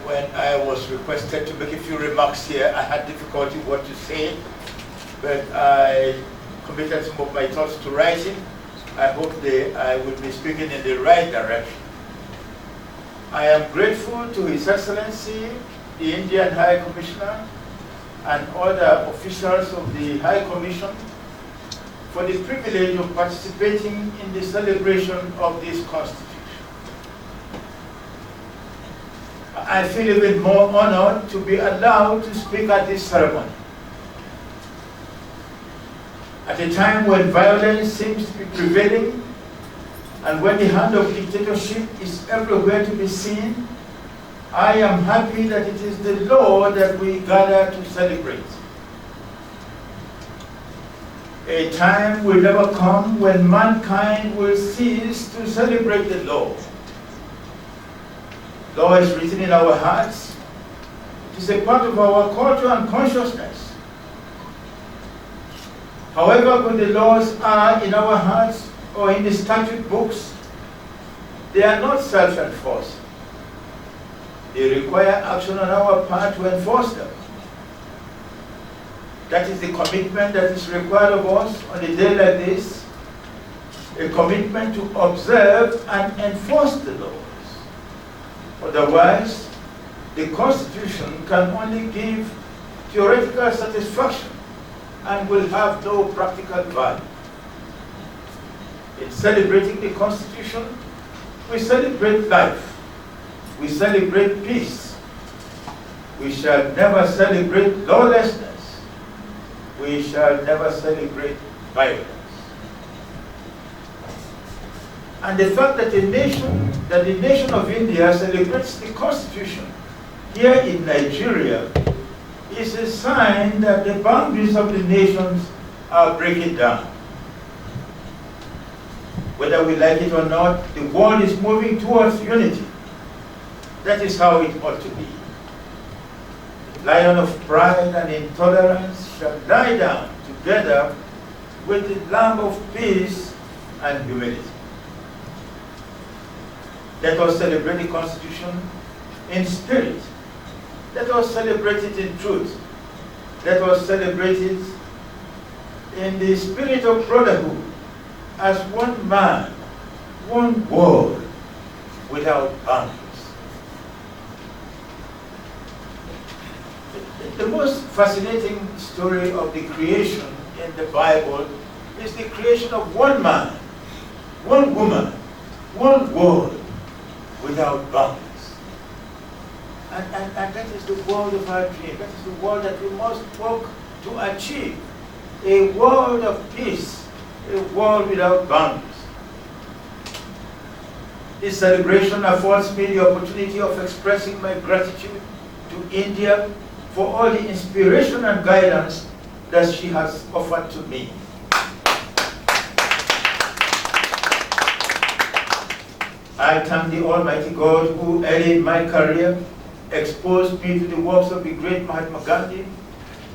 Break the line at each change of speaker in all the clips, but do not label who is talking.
when I was requested to make a few remarks here, I had difficulty what to say, but I committed some of my thoughts to writing. I hope I will be speaking in the right direction. I am grateful to His Excellency, the Indian High Commissioner, and other officials of the High Commission for the privilege of participating in the celebration of this Constitution. I feel even more honored to be allowed to speak at this ceremony. At a time when violence seems to be prevailing and when the hand of dictatorship is everywhere to be seen, I am happy that it is the law that we gather to celebrate. A time will never come when mankind will cease to celebrate the law. Law is written in our hearts. It is a part of our culture and consciousness. However good the laws are in our hearts or in the statute books, they are not self-enforced. They require action on our part to enforce them. That is the commitment that is required of us on a day like this, a commitment to observe and enforce the laws. Otherwise, the Constitution can only give theoretical satisfaction and will have no practical value. In celebrating the Constitution, we celebrate life. We celebrate peace. We shall never celebrate lawlessness. We shall never celebrate violence. And the fact that the nation of India celebrates the Constitution here in Nigeria is a sign that the boundaries of the nations are breaking down. Whether we like it or not, the world is moving towards unity. That is how it ought to be. The lion of pride and intolerance shall lie down together with the lamb of peace and humility. Let us celebrate the Constitution in spirit. Let us celebrate it in truth. Let us celebrate it in the spirit of brotherhood, as one man, one world, without boundaries. The most fascinating story of the creation in the Bible is the creation of one man, one woman, one world, without boundaries. And that is the world of our dream. That is the world that we must work to achieve. A world of peace, a world without boundaries. This celebration affords me the opportunity of expressing my gratitude to India for all the inspiration and guidance that she has offered to me. I thank the Almighty God who early in my career exposed me to the works of the great Mahatma Gandhi.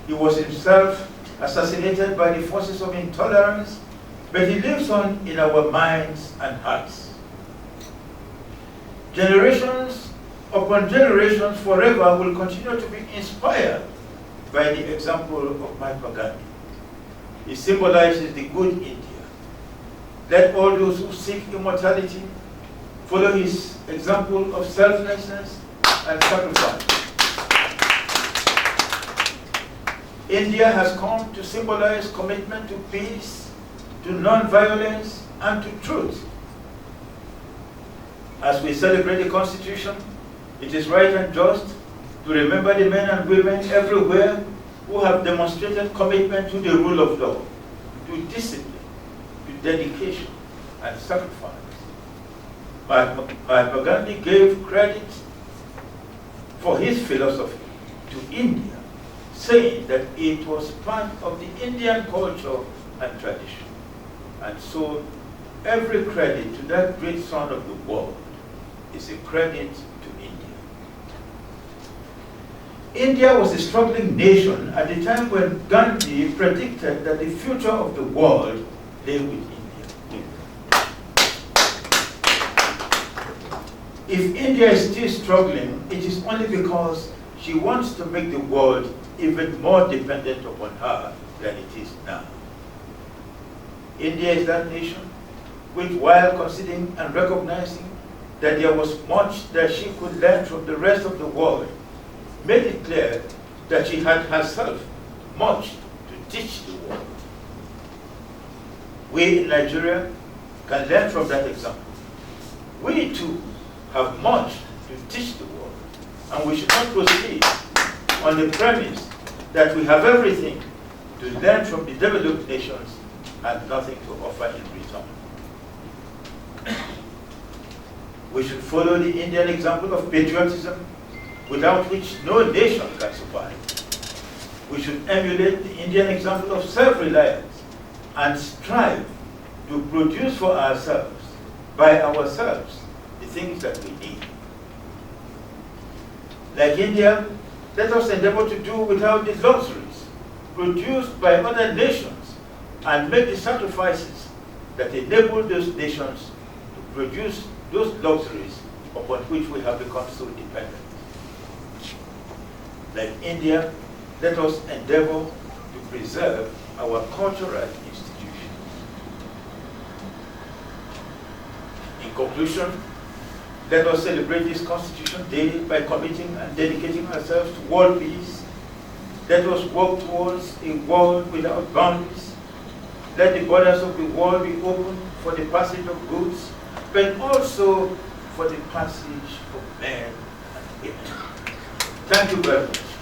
He was himself assassinated by the forces of intolerance, but he lives on in our minds and hearts. Generations upon generations forever will continue to be inspired by the example of Mahatma Gandhi. He symbolizes the good India. Let all those who seek immortality follow his example of selflessness and sacrifice. India has come to symbolize commitment to peace, to non-violence, and to truth. As we celebrate the Constitution, it is right and just to remember the men and women everywhere who have demonstrated commitment to the rule of law, to discipline, to dedication, and sacrifice. Mahatma Gandhi gave credit for his philosophy to India, saying that it was part of the Indian culture and tradition. And so every credit to that great son of the world is a credit to India. India was a struggling nation at the time when Gandhi predicted that the future of the world lay with India. If India is still struggling, it is only because she wants to make the world even more dependent upon her than it is now. India is that nation which, while considering and recognizing that there was much that she could learn from the rest of the world, made it clear that she had herself much to teach the world. We in Nigeria can learn from that example. We too have much to teach the world, and we should not proceed on the premise that we have everything to learn from the developed nations and nothing to offer in return. We should follow the Indian example of patriotism, without which no nation can survive. We should emulate the Indian example of self-reliance and strive to produce for ourselves, by ourselves, the things that we need. Like India, let us endeavor to do without the luxuries produced by other nations and make the sacrifices that enable those nations to produce those luxuries upon which we have become so dependent. Like India, let us endeavor to preserve our cultural institutions. In conclusion, let us celebrate this Constitution Day by committing and dedicating ourselves to world peace. Let us work towards a world without boundaries. Let the borders of the world be open for the passage of goods, but also for the passage of men and women. Thank you very much.